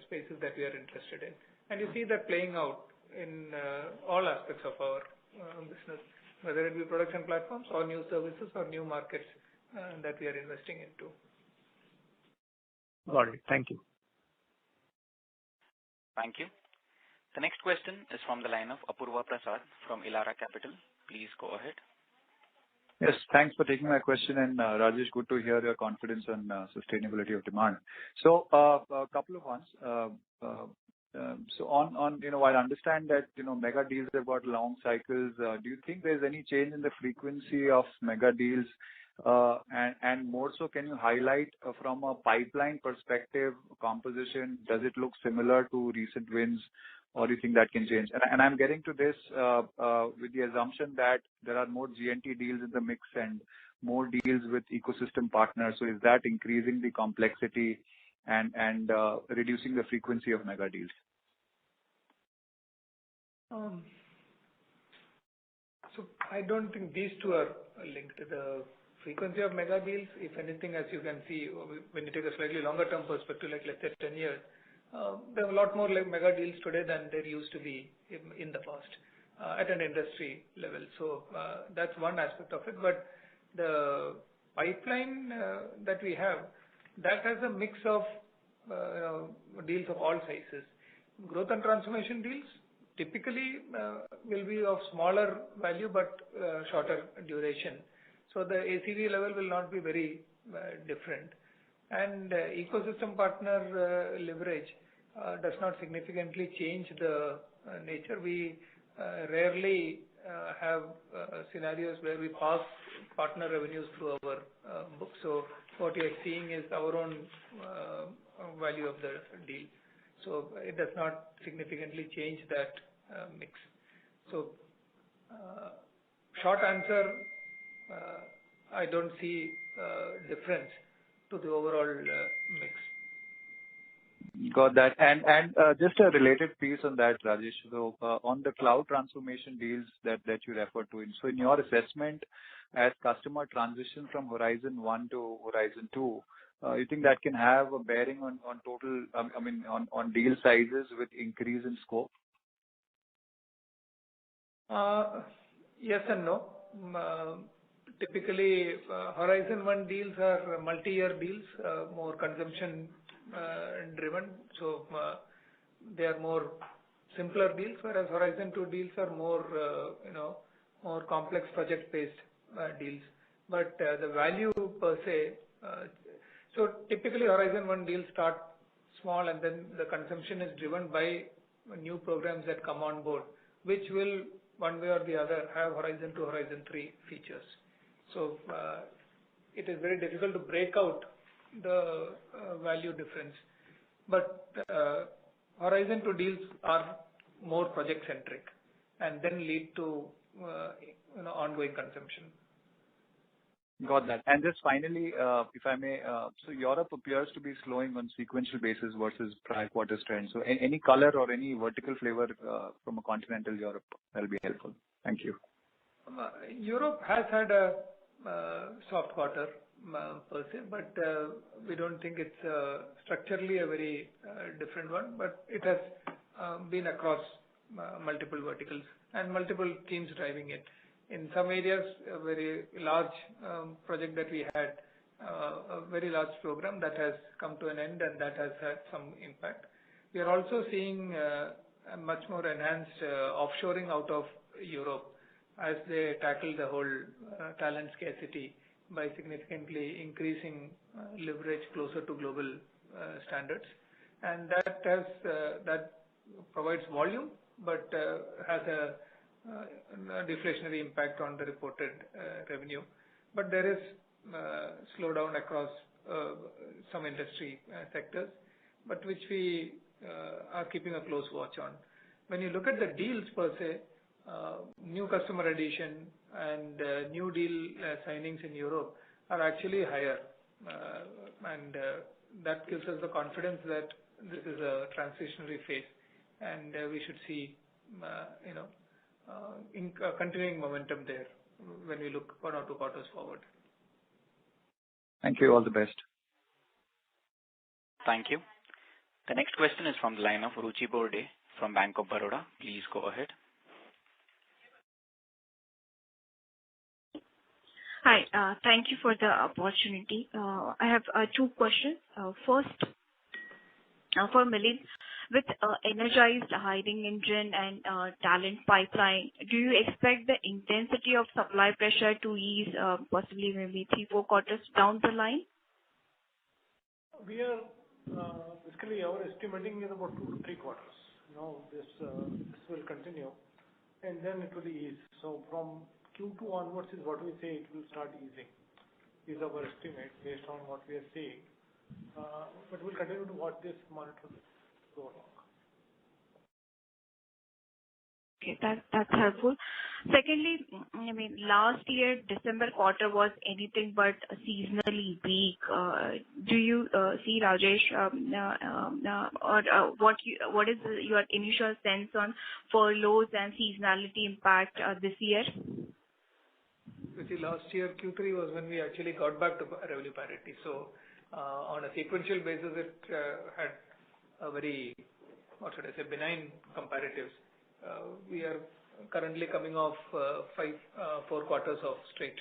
spaces that we are interested in. And you see that playing out in all aspects of our business, whether it be production platforms or new services or new markets that we are investing into. Got it. Thank you. Thank you. The next question is from the line of Apurva Prasad from Elara Capital. Please go ahead. Yes, thanks for taking my question, and Rajesh, good to hear your confidence on sustainability of demand. So a couple of ones. So on while I understand that mega deals have got long cycles, do you think there's any change in the frequency of mega deals? And more so, can you highlight from a pipeline perspective composition? Does it look similar to recent wins, or do you think that can change? And I'm getting to this with the assumption that there are more GNT deals in the mix and more deals with ecosystem partners. So is that increasing the complexity and reducing the frequency of mega deals? So I don't think these two are linked. The frequency of mega deals, if anything, as you can see, when you take a slightly longer term perspective, like let's say 10 years, there are a lot more like mega deals today than there used to be in the past at an industry level. So that's one aspect of it. But the pipeline that we have, that has a mix of deals of all sizes. Growth and transformation deals typically will be of smaller value but shorter duration. So the ACV level will not be very different. And ecosystem partner leverage does not significantly change the nature. We rarely have scenarios where we pass partner revenues through our book. So what you are seeing is our own value of the deal. So it does not significantly change that mix. So short answer, I don't see difference to the overall mix. Got that. And just a related piece on that, Rajesh. So on the cloud transformation deals that you referred to, so in your assessment, as customer transition from Horizon 1 to Horizon 2, you think that can have a bearing on total, on deal sizes with increase in scope? Yes and no. Typically, Horizon 1 deals are multi-year deals, more consumption driven. So they are more simpler deals, whereas Horizon 2 deals are more, more complex project-based deals. But the value per se, so typically Horizon 1 deals start small and then the consumption is driven by new programs that come on board, which will one way or the other have Horizon 2, Horizon 3 features. So it is very difficult to break out the value difference. But Horizon 2 deals are more project-centric and then lead to ongoing consumption. Got that. And just finally, if I may, so Europe appears to be slowing on sequential basis versus prior quarter trend. So any color or any vertical flavor from a continental Europe, that'll be helpful. Thank you. Europe has had a soft quarter per se, but we don't think it's structurally a very different one, but it has been across multiple verticals and multiple teams driving it. In some areas, a very large project that we had, a very large program that has come to an end and that has had some impact. We are also seeing a much more enhanced offshoring out of Europe as they tackle the whole talent scarcity by significantly increasing leverage closer to global standards. And that provides volume, but has a deflationary impact on the reported revenue. But there is slowdown across some industry sectors, but which we are keeping a close watch on. When you look at the deals per se, new customer addition and new deal signings in Europe are actually higher, and that gives us the confidence that this is a transitionary phase, and we should see continuing momentum there when we look 1 or 2 quarters forward. Thank you. All the best. Thank you. The next question is from the line of Ruchi Borde from Bank of Baroda. Please go ahead. Hi. Thank you for the opportunity. I have 2 questions. First, for Milind, with energized hiring engine and talent pipeline, do you expect the intensity of supply pressure to ease possibly maybe 3-4 quarters down the line? We are basically our estimating is about 2 to 3 quarters. This will continue and then it will ease. So from Q2 onwards is what we say it will start easing. Is our estimate based on what we are seeing. But we'll continue to watch this, monitor go along. Okay, that's helpful. Secondly, I mean, last year December quarter was anything but seasonally weak. Do you see, Rajesh, or what is your initial sense on furloughs and seasonality impact this year? You see, last year Q3 was when we actually got back to revenue parity. So on a sequential basis, it had a very, benign comparatives. We are currently coming off 4 quarters of straight,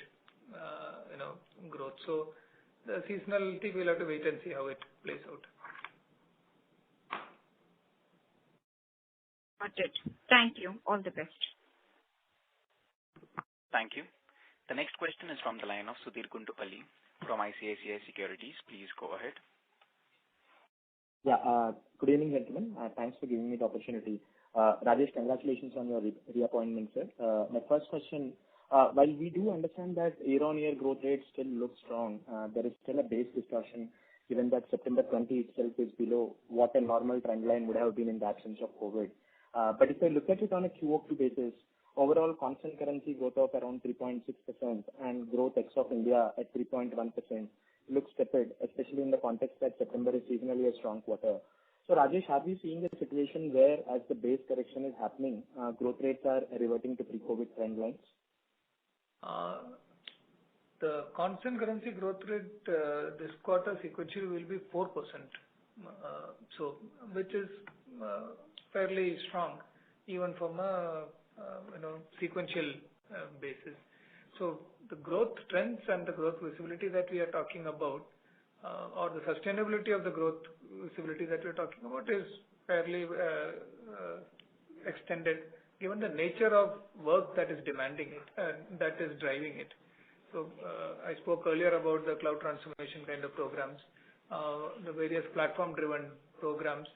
growth. So the seasonality, we'll have to wait and see how it plays out. Got it. Thank you. All the best. Thank you. The next question is from the line of Sudheer Guntupalli from ICICI Securities. Please go ahead. Yeah. Good evening, gentlemen. Thanks for giving me the opportunity. Rajesh, congratulations on your reappointment, sir. My first question, while we do understand that year-on-year growth rate still looks strong, there is still a base discussion given that September 20 itself is below what a normal trend line would have been in the absence of COVID. But if I look at it on a QOQ basis, overall constant currency growth of around 3.6% and growth ex of India at 3.1% looks tepid, especially in the context that September is seasonally a strong quarter. So Rajesh, are we seeing a situation where as the base correction is happening, growth rates are reverting to pre-COVID trend lines? The constant currency growth rate this quarter sequentially will be 4%, so which is fairly strong even from a sequential basis. So the growth trends and the growth visibility that we are talking about, or the sustainability of the growth visibility that we are talking about, is fairly extended given the nature of work that is demanding it, that is driving it. So I spoke earlier about the cloud transformation kind of programs, the various platform-driven programs.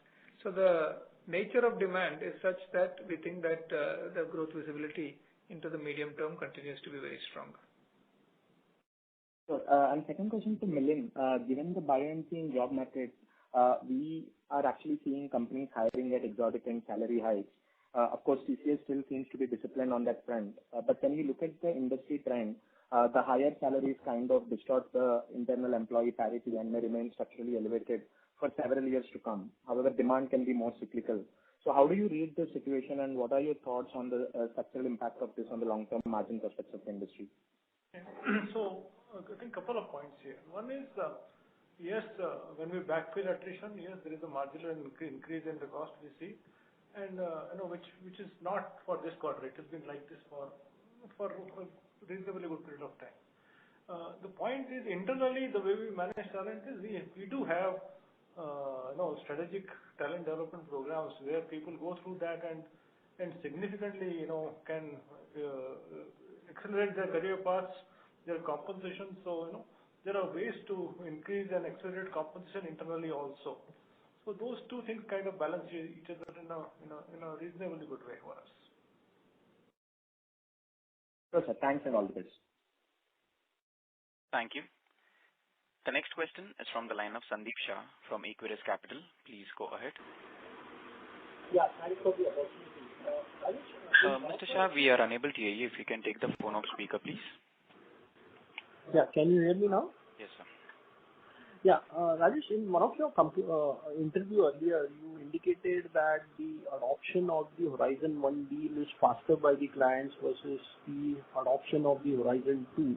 So the nature of demand is such that we think that the growth visibility into the medium term continues to be very strong. And second question to Milind. Given the buoyancy in job market, we are actually seeing companies hiring at exorbitant salary hikes. Of course, TCS still seems to be disciplined on that front. But when you look at the industry trend, the higher salaries kind of distort the internal employee parity and may remain structurally elevated for several years to come. However, demand can be more cyclical. So how do you read the situation, and what are your thoughts on the structural impact of this on the long-term margin prospects of the industry? So I think a couple of points here. One is, yes, when we backfill attrition, yes, there is a marginal increase in the cost we see, and which is not for this quarter. It has been like this for a reasonably good period of time. The point is, internally, the way we manage talent is we do have strategic talent development programs where people go through that and significantly can accelerate their career paths, their compensation. So there are ways to increase and accelerate compensation internally also. So those two things kind of balance each other in a reasonably good way for us. Sure, sir. Thanks and all the best. Thank you. The next question is from the line of Sandeep Shah from Equirus Capital. Please go ahead. Yeah, thanks for the opportunity. Mr. Shah, we are unable to hear you. If you can take the phone off speaker, please. Yeah, can you hear me now? Yes, sir. Yeah, Rajesh, in one of your interview earlier, you indicated that the adoption of the Horizon 1 deal is faster by the clients versus the adoption of the Horizon 2.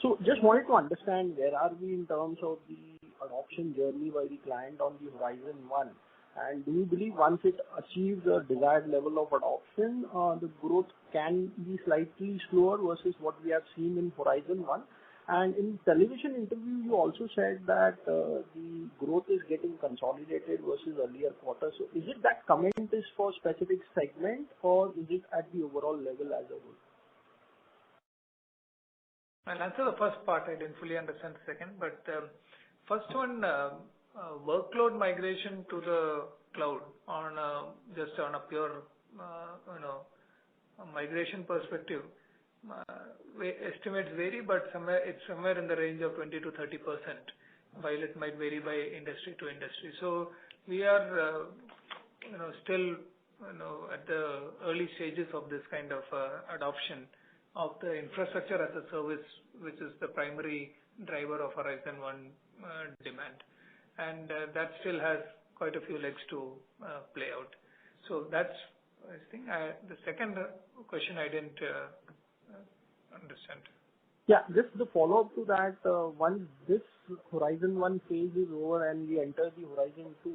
So just wanted to understand where are we in terms of the adoption journey by the client on the Horizon 1, and do you believe once it achieves a desired level of adoption, the growth can be slightly slower versus what we have seen in Horizon 1? And in television interview, you also said that the growth is getting consolidated versus earlier quarters. So is it that comment is for specific segment, or is it at the overall level as a whole? I'll answer the first part. I didn't fully understand the second, but first one, workload migration to the cloud on just on a pure migration perspective. Estimates vary, but it's somewhere in the range of 20 to 30%, while it might vary by industry to industry. So we are still at the early stages of this kind of adoption of the infrastructure as a service, which is the primary driver of Horizon 1 demand. And that still has quite a few legs to play out. So that's, I think, the second question I didn't understand. Yeah, just the follow-up to that, once this Horizon 1 phase is over and we enter the Horizon 2,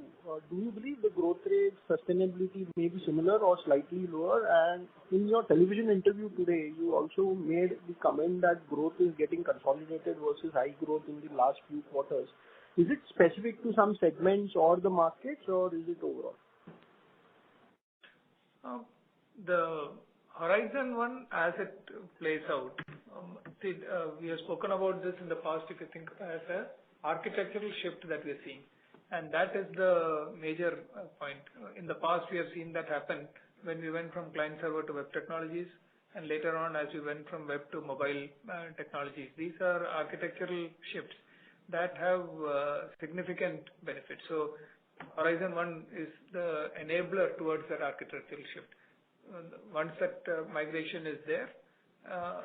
do you believe the growth rate sustainability may be similar or slightly lower? And in your television interview today, you also made the comment that growth is getting consolidated versus high growth in the last few quarters. Is it specific to some segments or the markets, or is it overall? The Horizon 1, as it plays out, we have spoken about this in the past, if you think as an architectural shift that we are seeing. And that is the major point. In the past, we have seen that happen when we went from client server to web technologies, and later on as we went from web to mobile technologies. These are architectural shifts that have significant benefits. So Horizon 1 is the enabler towards that architectural shift. Once that migration is there,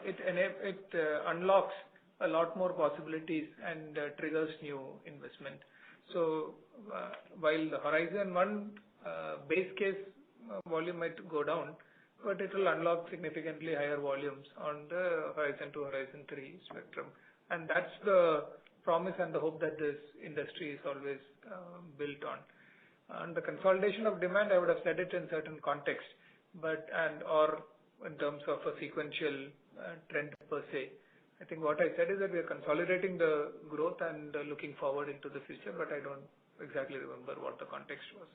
it unlocks a lot more possibilities and triggers new investment. So while the Horizon 1 base case volume might go down, but it will unlock significantly higher volumes on the Horizon 2, Horizon 3 spectrum. And that's the promise and the hope that this industry is always built on. On the consolidation of demand, I would have said it in certain context, or in terms of a sequential trend per se. I think what I said is that we are consolidating the growth and looking forward into the future, but I don't exactly remember what the context was.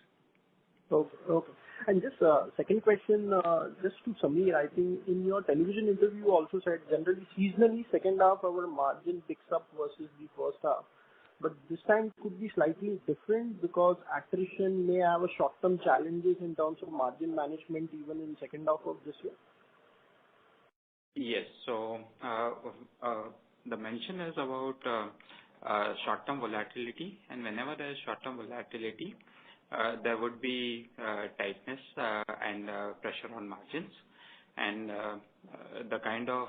Okay. Okay. And just second question, just to Samir, I think in your television interview you also said generally seasonally second half our margin picks up versus the first half. But this time could be slightly different because attrition may have a short-term challenges in terms of margin management even in second half of this year. Yes. So the mention is about short-term volatility, and whenever there is short-term volatility, there would be tightness and pressure on margins. And the kind of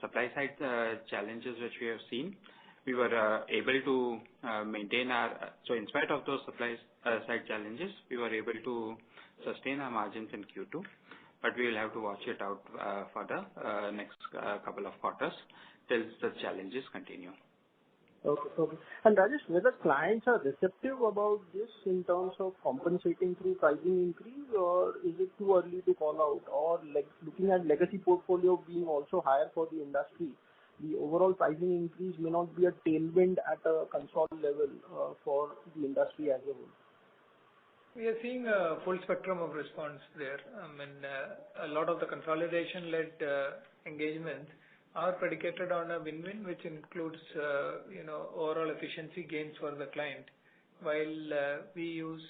supply side challenges which we have seen, we were able to maintain our, so in spite of those supply side challenges, we were able to sustain our margins in Q2, but we will have to watch it out for the next couple of quarters till the challenges continue. Okay. Okay. And Rajesh, whether clients are receptive about this in terms of compensating through pricing increase, or is it too early to call out? Or like looking at legacy portfolio being also higher for the industry, the overall pricing increase may not be a tailwind at a console level for the industry as a whole. We are seeing a full spectrum of response there. A lot of the consolidation-led engagements are predicated on a win-win, which includes, overall efficiency gains for the client, while we use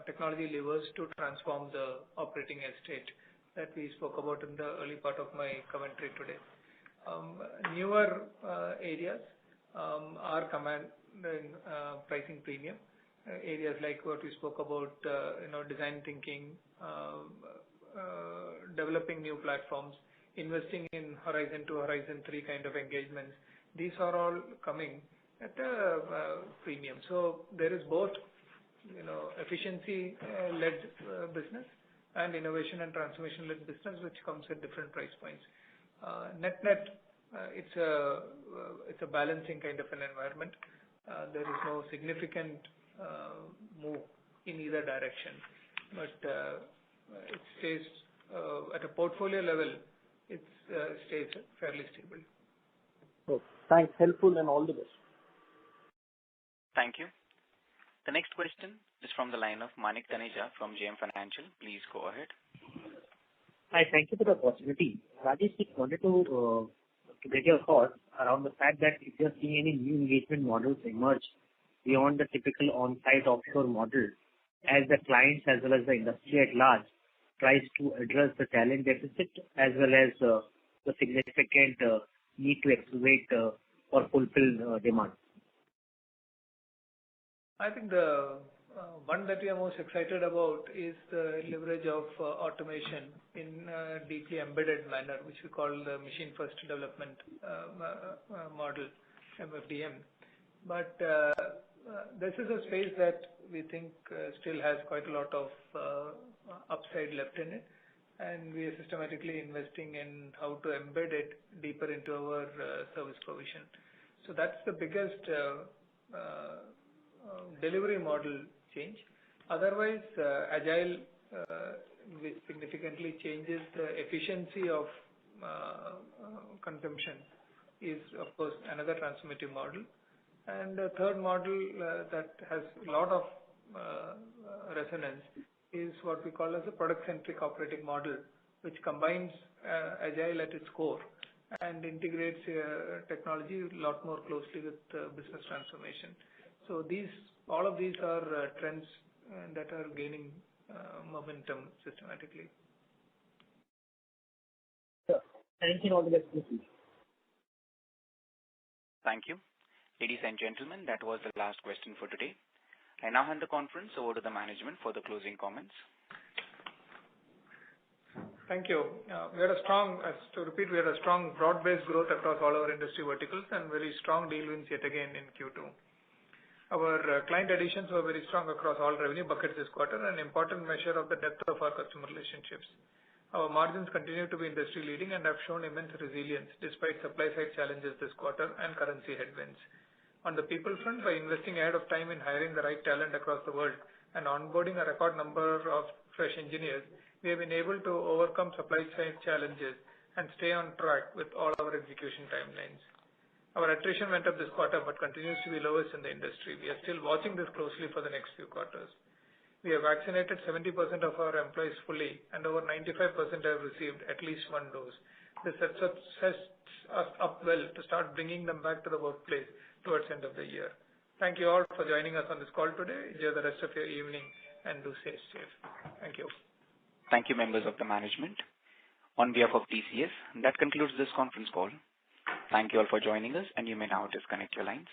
technology levers to transform the operating estate that we spoke about in the early part of my commentary today. Newer areas are commanding pricing premium. Areas like what we spoke about, design thinking, developing new platforms, investing in Horizon 2, Horizon 3 kind of engagements. These are all coming at a premium. So there is both, efficiency-led business and innovation and transformation-led business, which comes at different price points. Net-net, it's a balancing kind of an environment. There is no significant move in either direction, but it stays at a portfolio level. It stays fairly stable. Okay. Thanks. Helpful and all the best. Thank you. The next question is from the line of Manik Taneja from JM Financial. Please go ahead. Hi, thank you for the opportunity. Rajesh, just wanted to get your thoughts around the fact that if you're seeing any new engagement models emerge beyond the typical on-site offshore model, as the clients as well as the industry at large tries to address the talent deficit as well as the significant need to accelerate or fulfill demand. I think the one that we are most excited about is the leverage of automation in a deeply embedded manner, which we call the machine first development model, MFDM. But this is a space that we think still has quite a lot of upside left in it, and we are systematically investing in how to embed it deeper into our service provision. So that's the biggest delivery model change. Otherwise, agile, which significantly changes the efficiency of consumption, is of course another transformative model. And the third model that has a lot of resonance is what we call as a product-centric operating model, which combines agile at its core and integrates technology a lot more closely with business transformation. So all of these are trends that are gaining momentum systematically. Thank you. All the best. Thank you. Ladies and gentlemen, that was the last question for today. I now hand the conference over to the management for the closing comments. Thank you. We had a strong broad-based growth across all our industry verticals and very strong deal wins yet again in Q2. Our client additions were very strong across all revenue buckets this quarter, an important measure of the depth of our customer relationships. Our margins continue to be industry leading and have shown immense resilience despite supply side challenges this quarter and currency headwinds. On the people front, by investing ahead of time in hiring the right talent across the world and onboarding a record number of fresh engineers, we have been able to overcome supply side challenges and stay on track with all our execution timelines. Our attrition went up this quarter but continues to be lowest in the industry. We are still watching this closely for the next few quarters. We have vaccinated 70% of our employees fully, and over 95% have received at least one dose. This sets us up well to start bringing them back to the workplace towards the end of the year. Thank you all for joining us on this call today. Enjoy the rest of your evening and do stay safe. Thank you. Thank you, members of the management. On behalf of TCS, that concludes this conference call. Thank you all for joining us, and you may now disconnect your lines.